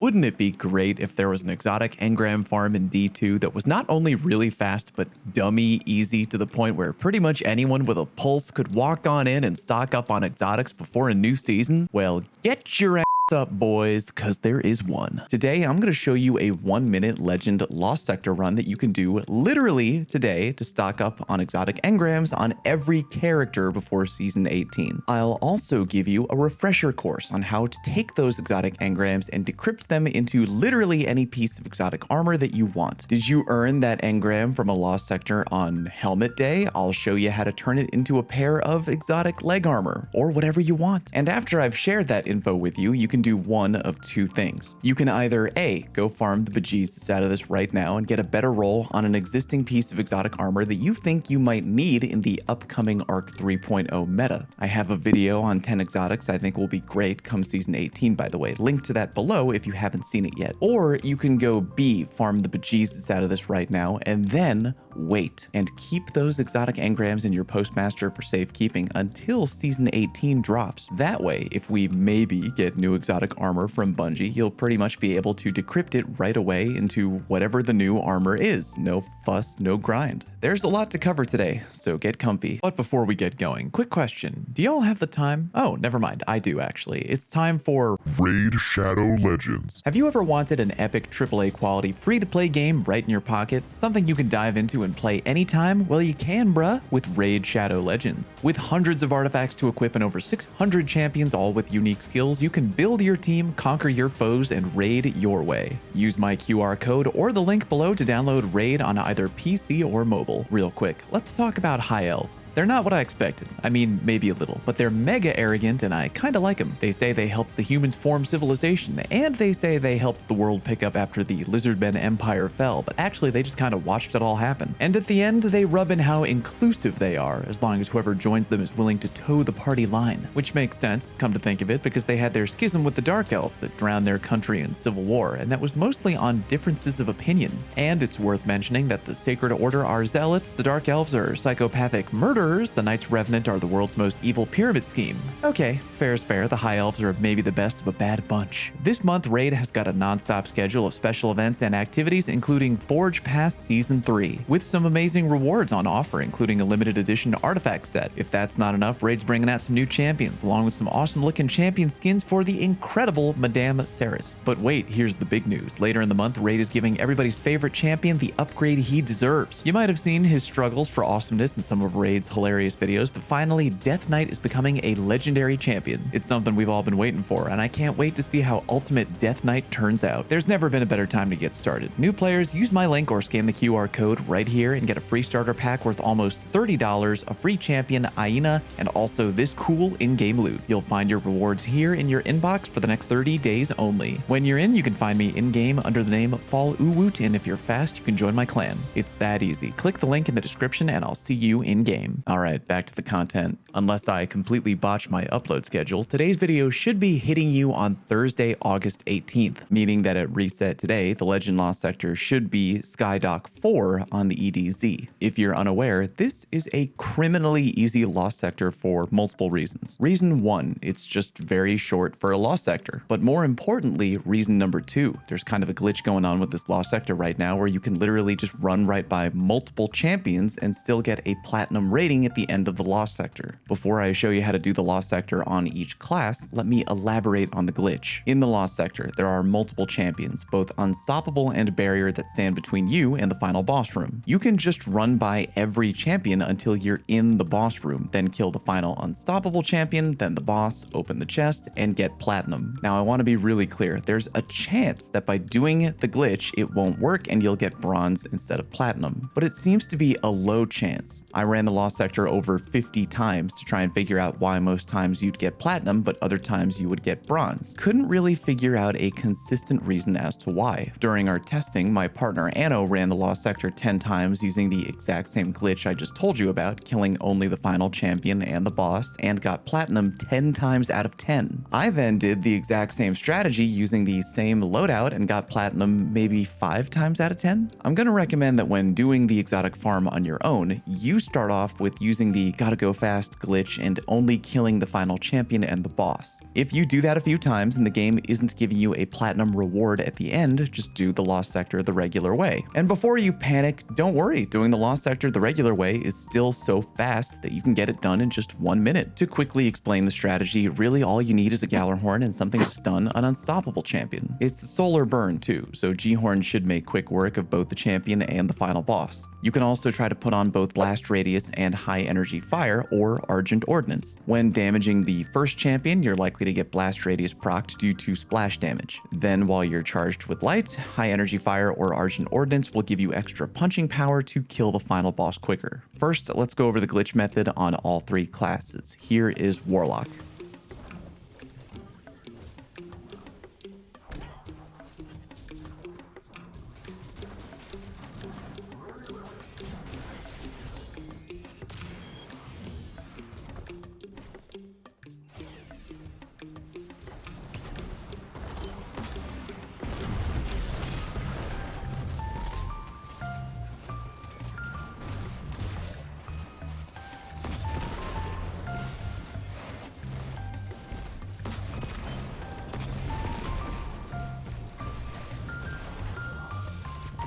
Wouldn't it be great if there was an exotic engram farm in D2 that was not only really fast, but dummy easy to the point where pretty much anyone with a pulse could walk on in and stock up on exotics before a new season? Well, get your ass up, boys, because there is one. Today, I'm going to show you a 1-minute legend lost sector run that you can do literally today to stock up on exotic engrams on every character before season 18. I'll also give you a refresher course on how to take those exotic engrams and decrypt them into literally any piece of exotic armor that you want. Did you earn that engram from a lost sector on helmet day? I'll show you how to turn it into a pair of exotic leg armor or whatever you want. And after I've shared that info with you, you can do one of two things. You can either A, go farm the bejesus out of this right now and get a better roll on an existing piece of exotic armor that you think you might need in the upcoming Arc 3.0 meta. I have a video on 10 exotics I think will be great come season 18, by the way. Link to that below if you haven't seen it yet. Or you can go B, farm the bejesus out of this right now, and then wait and keep those exotic engrams in your postmaster for safekeeping until season 18 drops. That way, if we maybe get new exotic armor from Bungie, you'll pretty much be able to decrypt it right away into whatever the new armor is. No fuss, no grind. There's a lot to cover today, so get comfy. But before we get going, quick question. Do y'all have the time? Oh, never mind. I do actually. It's time for Raid Shadow Legends. Have you ever wanted an epic AAA quality free-to-play game right in your pocket? Something you can dive into and play anytime? Well, you can, bruh, with Raid Shadow Legends. With hundreds of artifacts to equip and over 600 champions, all with unique skills, you can build your team, conquer your foes, and raid your way. Use my QR code or the link below to download Raid on either PC or mobile. Real quick, let's talk about High Elves. They're not what I expected. I mean, maybe a little, but they're mega arrogant and I kinda like them. They say they helped the humans form civilization, and they say they helped the world pick up after the Lizardmen Empire fell, but actually they just kinda watched it all happen. And at the end, they rub in how inclusive they are, as long as whoever joins them is willing to toe the party line. Which makes sense, come to think of it, because they had their schism with the Dark Elves that drowned their country in civil war, and that was mostly on differences of opinion. And it's worth mentioning that the Sacred Order are zealots, the Dark Elves are psychopathic murderers, the Knights Revenant are the world's most evil pyramid scheme. Okay, fair's fair, the High Elves are maybe the best of a bad bunch. This month, Raid has got a non-stop schedule of special events and activities, including Forge Pass Season 3, with some amazing rewards on offer, including a limited edition artifact set. If that's not enough, Raid's bringing out some new champions, along with some awesome looking champion skins for the incredible Madame Ceres. But wait, here's the big news. Later in the month, Raid is giving everybody's favorite champion the upgrade he deserves. You might have seen his struggles for awesomeness in some of Raid's hilarious videos, but finally, Death Knight is becoming a legendary champion. It's something we've all been waiting for, and I can't wait to see how Ultimate Death Knight turns out. There's never been a better time to get started. New players, use my link or scan the QR code right here and get a free starter pack worth almost $30, a free champion, Aina, and also this cool in-game loot. You'll find your rewards here in your inbox for the next 30 days only. When you're in, you can find me in-game under the name Fall Uwoot, and if you're fast, you can join my clan. It's that easy. Click the link in the description and I'll see you in-game. Alright, back to the content. Unless I completely botch my upload schedule, today's video should be hitting you on Thursday, August 18th, meaning that at reset today, the Legend Lost Sector should be Skydock 4 on the EDZ. If you're unaware, this is a criminally easy lost sector for multiple reasons. Reason 1, it's just very short for a lost sector. But more importantly, reason number 2, there's kind of a glitch going on with this lost sector right now where you can literally just run right by multiple champions and still get a platinum rating at the end of the lost sector. Before I show you how to do the lost sector on each class, let me elaborate on the glitch. In the lost sector, there are multiple champions, both unstoppable and barrier, that stand between you and the final boss room. You can just run by every champion until you're in the boss room, then kill the final unstoppable champion, then the boss, open the chest, and get platinum. Now I want to be really clear, there's a chance that by doing the glitch, it won't work and you'll get bronze instead of platinum, but it seems to be a low chance. I ran the lost sector over 50 times to try and figure out why most times you'd get platinum, but other times you would get bronze. Couldn't really figure out a consistent reason as to why. During our testing, my partner Anno ran the lost sector 10 times times using the exact same glitch I just told you about, killing only the final champion and the boss, and got platinum 10 times out of 10. I then did the exact same strategy using the same loadout and got platinum maybe 5 times out of 10. I'm gonna recommend that when doing the exotic farm on your own, you start off with using the gotta go fast glitch and only killing the final champion and the boss. If you do that a few times and the game isn't giving you a platinum reward at the end, just do the lost sector the regular way. And before you panic, don't worry, doing the lost sector the regular way is still so fast that you can get it done in just 1 minute. To quickly explain the strategy, really all you need is a Gallarhorn and something to stun an unstoppable champion. It's solar burn too, so G-Horn should make quick work of both the champion and the final boss. You can also try to put on both blast radius and high energy fire or Argent Ordnance. When damaging the first champion, you're likely to get blast radius procced due to splash damage. Then while you're charged with light, high energy fire or Argent Ordnance will give you extra punching power to kill the final boss quicker. First, let's go over the glitch method on all 3 classes. Here is Warlock.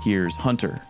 Here's Hunter.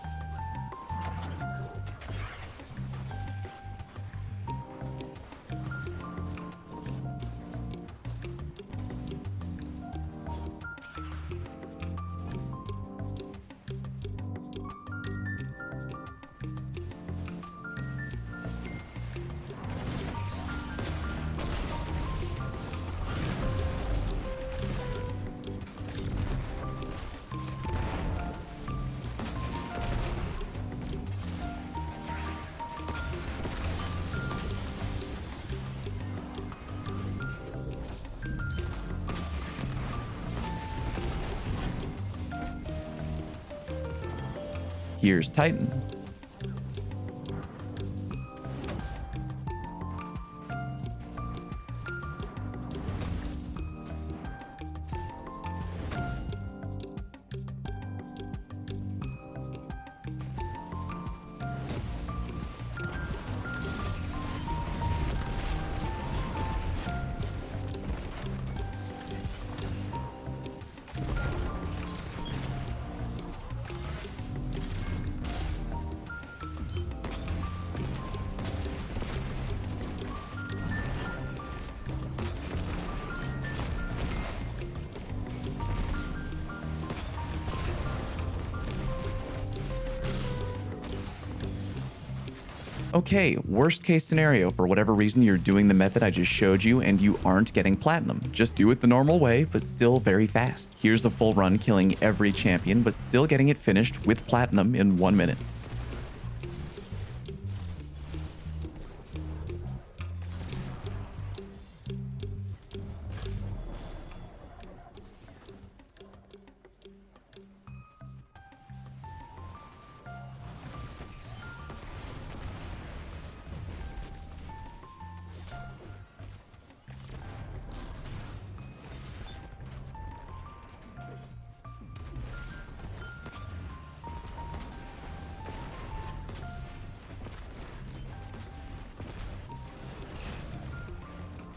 Here's Titan. Okay, worst case scenario, for whatever reason you're doing the method I just showed you and you aren't getting platinum. Just do it the normal way, but still very fast. Here's a full run killing every champion, but still getting it finished with platinum in 1 minute.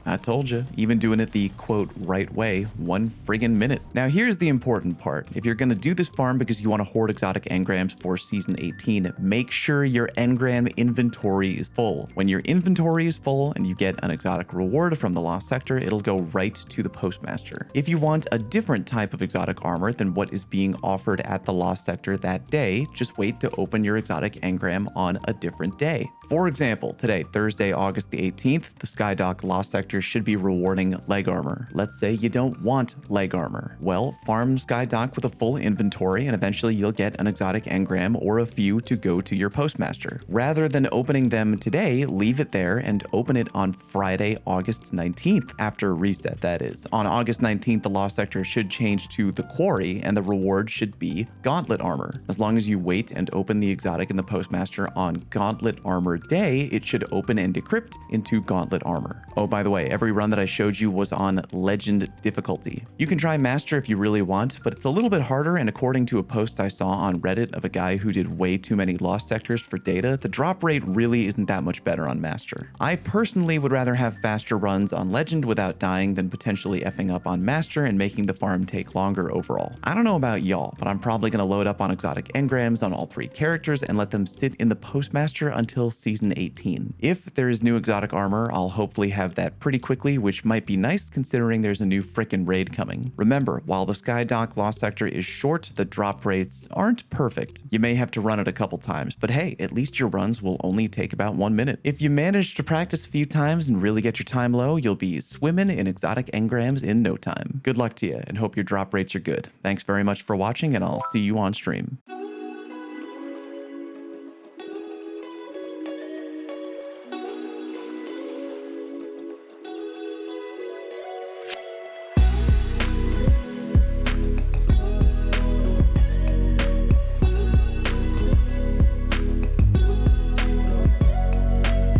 I told you, even doing it the quote right way, 1 friggin' minute. Now here's the important part. If you're gonna do this farm because you want to hoard exotic engrams for season 18, make sure your engram inventory is full. When your inventory is full and you get an exotic reward from the lost sector, it'll go right to the postmaster. If you want a different type of exotic armor than what is being offered at the lost sector that day, just wait to open your exotic engram on a different day. For example, today, Thursday, August the 18th, the Skydock Lost Sector should be rewarding leg armor. Let's say you don't want leg armor. Well, farm Skydock with a full inventory and eventually you'll get an exotic engram or a few to go to your postmaster. Rather than opening them today, leave it there and open it on Friday, August 19th, after reset that is. On August 19th, the Lost Sector should change to the Quarry and the reward should be Gauntlet armor. As long as you wait and open the exotic in the postmaster on Gauntlet armor day, it should open and decrypt into Gauntlet armor. Oh, by the way, every run that I showed you was on Legend difficulty. You can try Master if you really want, but it's a little bit harder, and according to a post I saw on Reddit of a guy who did way too many Lost Sectors for data, the drop rate really isn't that much better on Master. I personally would rather have faster runs on Legend without dying than potentially effing up on Master and making the farm take longer overall. I don't know about y'all, but I'm probably going to load up on exotic engrams on all 3 characters and let them sit in the postmaster until season 18. If there is new exotic armor, I'll hopefully have that pretty quickly, which might be nice considering there's a new frickin' raid coming. Remember, while the Skydock Lost Sector is short, the drop rates aren't perfect. You may have to run it a couple times, but hey, at least your runs will only take about 1 minute. If you manage to practice a few times and really get your time low, you'll be swimming in exotic engrams in no time. Good luck to you, and hope your drop rates are good. Thanks very much for watching, and I'll see you on stream.